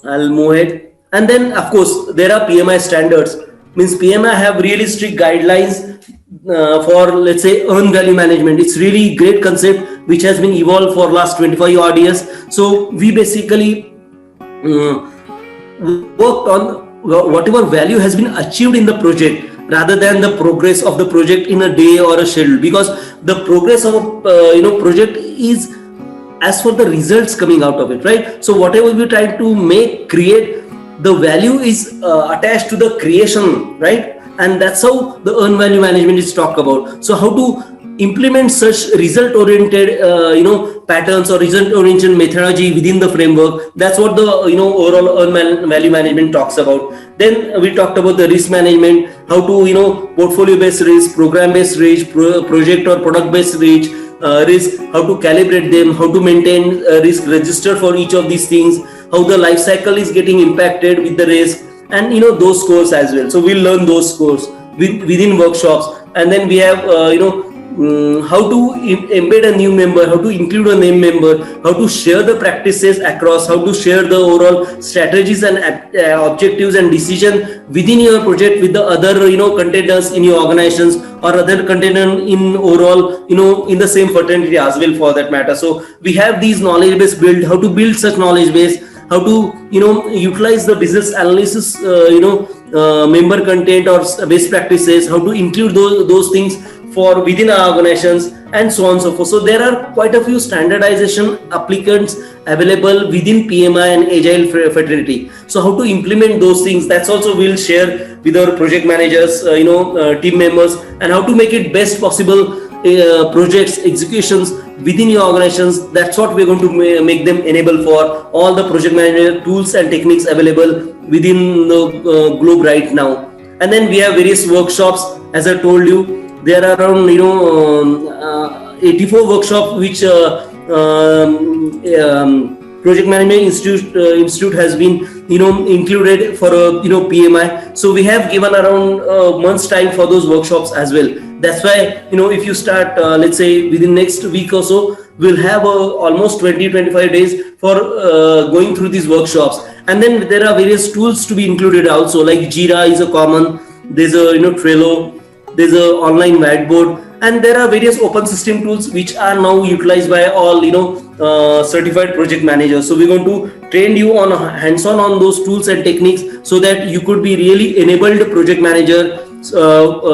I'll move ahead. And then of course there are PMI standards. Means PMI have really strict guidelines for, let's say, earned value management. It's really great concept which has been evolved for last 25 odd years. So we basically worked on whatever value has been achieved in the project rather than the progress of the project in a day or a schedule, because the progress of a project is as for the results coming out of it, right? So whatever we try to create, the value is attached to the creation, right? And that's how the earned value management is talked about. So how to implement such result oriented patterns or result oriented methodology within the framework. That's what the overall earned value management talks about. Then we talked about the risk management, how to portfolio based risk, program based risk, project or product based risk, how to calibrate them, how to maintain risk register for each of these things, how the life cycle is getting impacted with the risk, and those scores as well. So we'll learn those scores within workshops. And then we have how to embed a new member, how to include a new member, how to share the practices across, how to share the overall strategies and objectives and decision within your project with the other containers in your organizations or other container in overall in the same fraternity as well for that matter. So we have these knowledge base built, how to build such knowledge base, how to utilize the business analysis member content or best practices, how to include those things for within our organizations, and so on and so forth. So there are quite a few standardization applicants available within PMI and Agile fraternity. So how to implement those things, that's also we'll share with our project managers, team members, and how to make it best possible projects executions within your organizations. That's what we're going to make them enable for all the project manager tools and techniques available within the globe right now. And then we have various workshops. As I told you, there are around 84 workshops which Project Management Institute has been included for PMI. So we have given around a month's time for those workshops as well. That's why if you start let's say within next week or so, we'll have almost 20-25 days for going through these workshops. And then there are various tools to be included also, like Jira is a common, there's a Trello, there's a online whiteboard, and there are various open system tools which are now utilized by all certified project managers. So we're going to train you on hands-on on those tools and techniques so that you could be really enabled project manager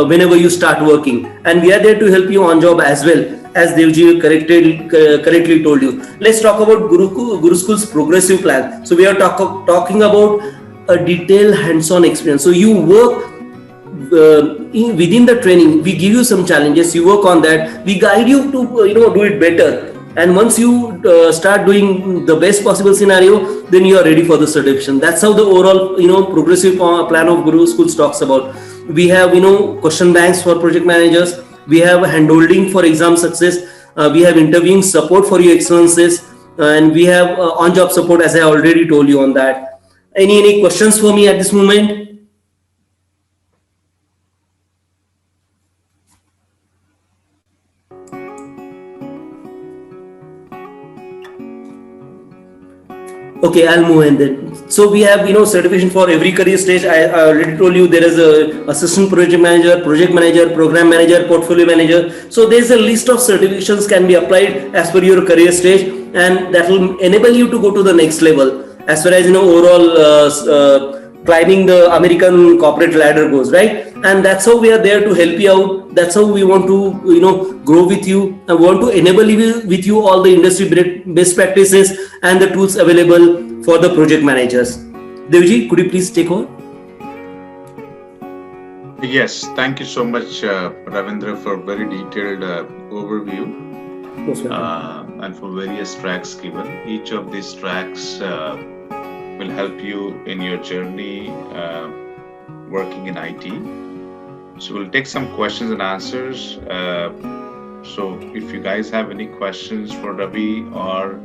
whenever you start working. And we are there to help you on job as well, as Devji correctly told you. Let's talk about Guru School's progressive plan. So we are talking about a detailed hands-on experience. So you work within the training, we give you some challenges, you work on that, we guide you to do it better. And once you start doing the best possible scenario, then you are ready for the certification. That's how the overall progressive plan of Guru Schools talks about. We have question banks for project managers, we have handholding for exam success, we have interviewing support for your excellences, and we have on-job support, as I already told you on that. Any questions for me at this moment? Okay, I'll move in then. So we have certification for every career stage. I already told you there is a assistant project manager, program manager, portfolio manager. So there's a list of certifications can be applied as per your career stage, and that will enable you to go to the next level as far as overall climbing the American corporate ladder goes, right? And that's how we are there to help you out. That's how we want to grow with you, and want to enable with you all the industry best practices and the tools available for the project managers. Devji, could you please take over? Yes, thank you so much, Ravindra, for very detailed overview and for various tracks given. Each of these tracks will help you in your journey working in IT. So we'll take some questions and answers. So if you guys have any questions for Ravi or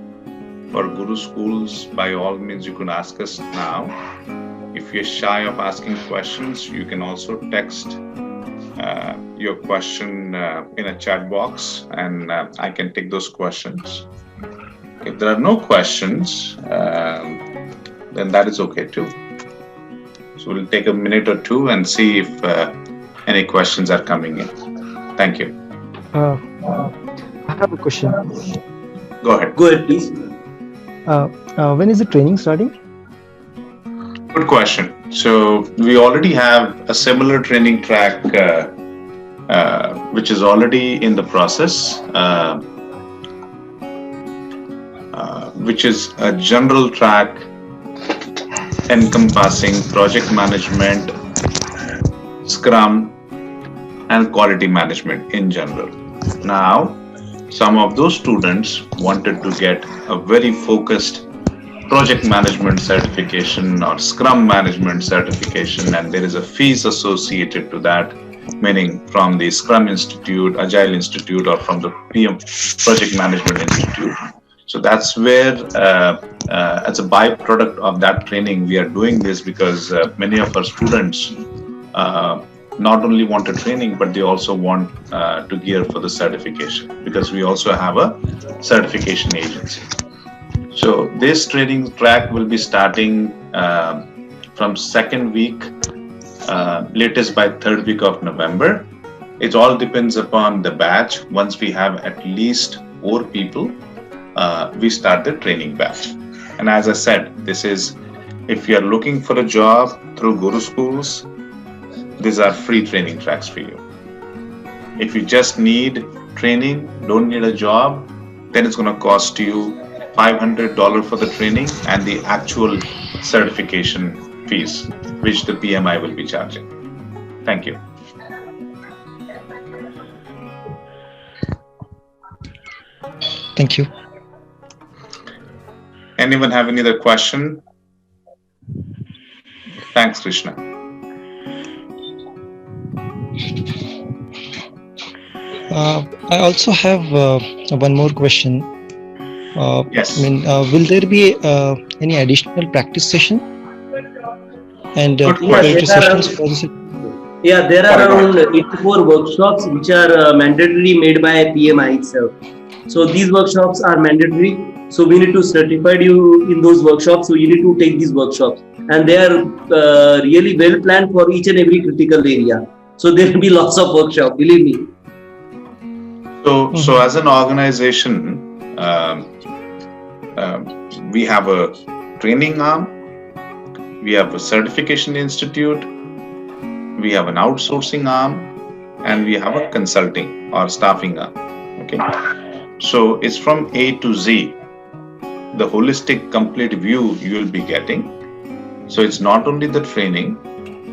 for Guru Schools, by all means you can ask us now. If you're shy of asking questions, you can also text your question in a chat box, and I can take those questions. If there are no questions, then that is okay too. So we'll take a minute or two and see if any questions are coming in. Thank you. I have a question. Go ahead. Go ahead, please. When is the training starting? Good question. So we already have a similar training track which is already in the process, which is a general track encompassing project management, Scrum, and quality management in general. Now, some of those students wanted to get a very focused project management certification or Scrum management certification, and there is a fees associated to that, meaning from the Scrum Institute, Agile Institute, or from the PM Project Management Institute. So that's where, as a byproduct of that training, we are doing this because many of our students not only want a training, but they also want to gear for the certification, because we also have a certification agency. So this training track will be starting from second week, latest by third week of November. It all depends upon the batch. Once we have at least 4 people, we start the training batch. And as I said, this is, if you are looking for a job through Guru Schools, these are free training tracks for you. If you just need training, don't need a job, then it's going to cost you $500 for the training and the actual certification fees, which the PMI will be charging. Thank you. Thank you. Anyone have any other question? Thanks, Krishna. I also have one more question. Yes. Will there be any additional practice session? And Good preparatory question. sessions for this? Yeah, there are around 84 workshops which are mandatorily made by PMI itself. So these workshops are mandatory. So we need to certify you in those workshops. So you need to take these workshops, and they are really well planned for each and every critical area. So there will be lots of workshops. Believe me. So as an organization, we have a training arm, we have a certification institute, we have an outsourcing arm, and we have a consulting or staffing arm. Okay, so it's from A to Z, the holistic, complete view you will be getting. So it's not only the training;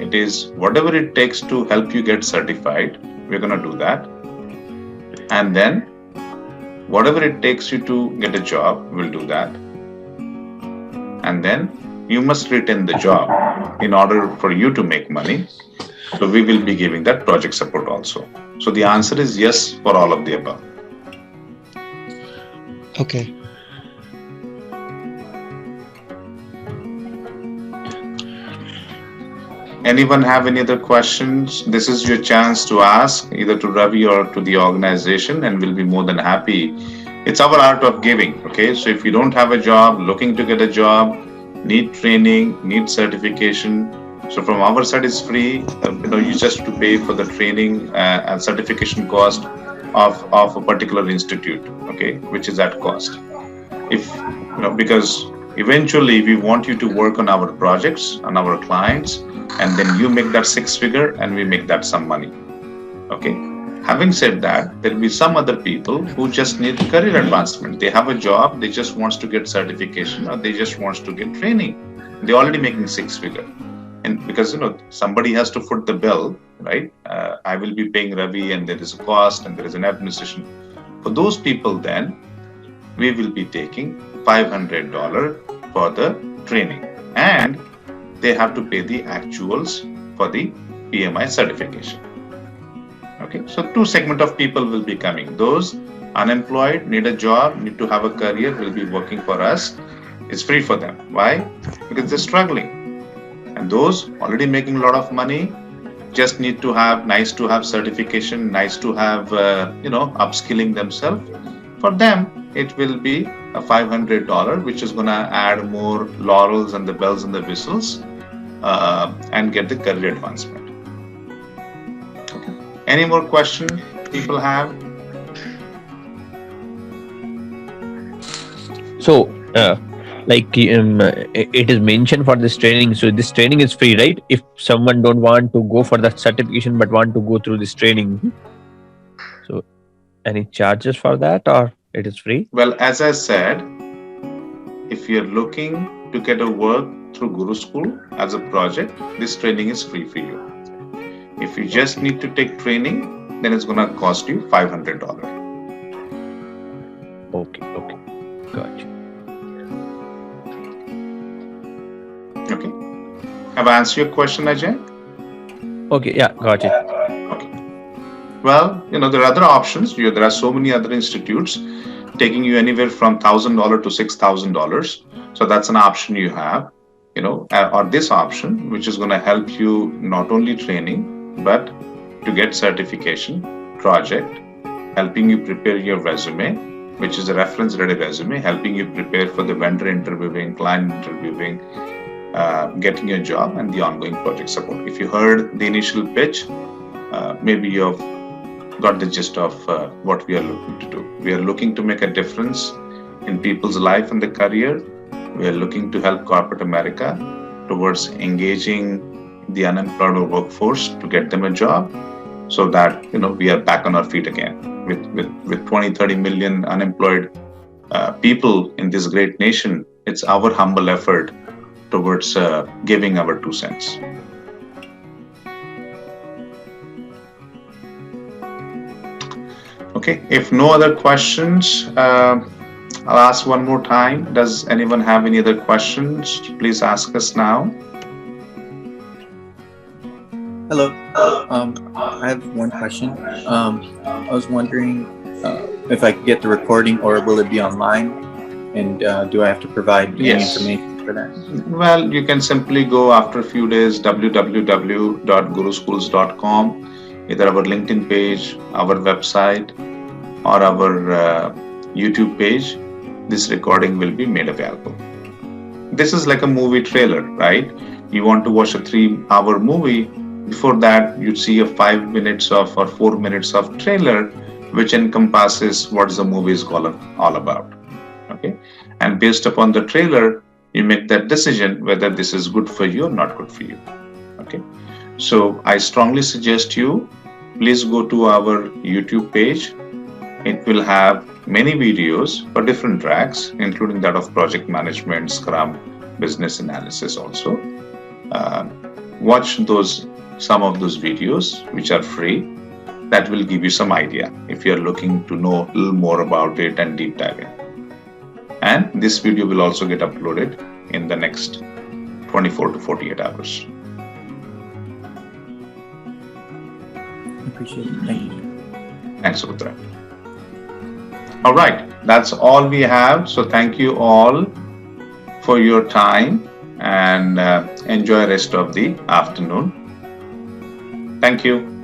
it is whatever it takes to help you get certified. We're going to do that, and then whatever it takes you to get a job, we'll do that. And then you must retain the job in order for you to make money. So we will be giving that project support also. So the answer is yes for all of the above. Okay. Anyone have any other questions? This is your chance to ask either to Ravi or to the organization, and we'll be more than happy. It's our art of giving. Okay, so if you don't have a job, looking to get a job, need training, need certification, so from our side it's free. You just have to pay for the training and certification cost of a particular institute. Okay, which is at cost. If because eventually we want you to work on our projects, on our clients, and then you make that 6-figure and we make that some money. Okay. Having said that, there will be some other people who just need career advancement. They have a job, they just wants to get certification, or they just wants to get training. They're already making 6-figure. And because somebody has to foot the bill, right? I will be paying Ravi, and there is a cost and there is an administration. For those people, then we will be taking $500 for the training, and they have to pay the actuals for the PMI certification. Okay, so 2 segments of people will be coming. Those unemployed, need a job, need to have a career, will be working for us. It's free for them. Why? Because they're struggling. And those already making a lot of money, just need to have, nice to have certification, nice to have, upskilling themselves. For them, it will be a $500, which is going to add more laurels and the bells and the whistles, and get the career advancement. Okay. Any more questions people have? So, it is mentioned for this training. So this training is free, right? If someone don't want to go for that certification but want to go through this training, so any charges for that, or it is free? Well, as I said, if you're looking to get a work through Guru School as a project, this training is free for you. If you just need to take training, then it's going to cost you $500. Okay, gotcha. Okay. Have I answered your question, Ajay? Okay, yeah, got it. Okay. Well, there are other options. There are so many other institutes taking you anywhere from $1,000 to $6,000. So that's an option you have, or this option, which is going to help you not only training, but to get certification, project, helping you prepare your resume, which is a reference ready resume, helping you prepare for the vendor interviewing, client interviewing, getting your job, and the ongoing project support. If you heard the initial pitch, maybe you've got the gist of what we are looking to do. We are looking to make a difference in people's life and their career. We are looking to help corporate America towards engaging the unemployed workforce to get them a job, so that we are back on our feet again. With 20-30 million unemployed people in this great nation, it's our humble effort towards giving our 2 cents. Okay, if no other questions, I'll ask one more time. Does anyone have any other questions? Please ask us now. Hello. I have one question. I was wondering if I could get the recording, or will it be online? And do I have to provide any information for that? Well, you can simply go after a few days, www.guruschools.com, either our LinkedIn page, our website, or our YouTube page. This recording will be made available. This is like a movie trailer, right? You want to watch a 3-hour movie. Before that, you'd see a 5 minutes or 4 minutes of trailer, which encompasses what the movie is all about. Okay, and based upon the trailer, you make that decision whether this is good for you or not good for you. Okay, so I strongly suggest you please go to our YouTube page. It will have many videos for different tracks, including that of project management, Scrum, business analysis also. Watch some of those videos, which are free. That will give you some idea if you're looking to know a little more about it and deep dive in. And this video will also get uploaded in the next 24 to 48 hours. Appreciate it. Thank you. Thanks, Subhadra. All right, that's all we have. So thank you all for your time, and enjoy the rest of the afternoon. Thank you.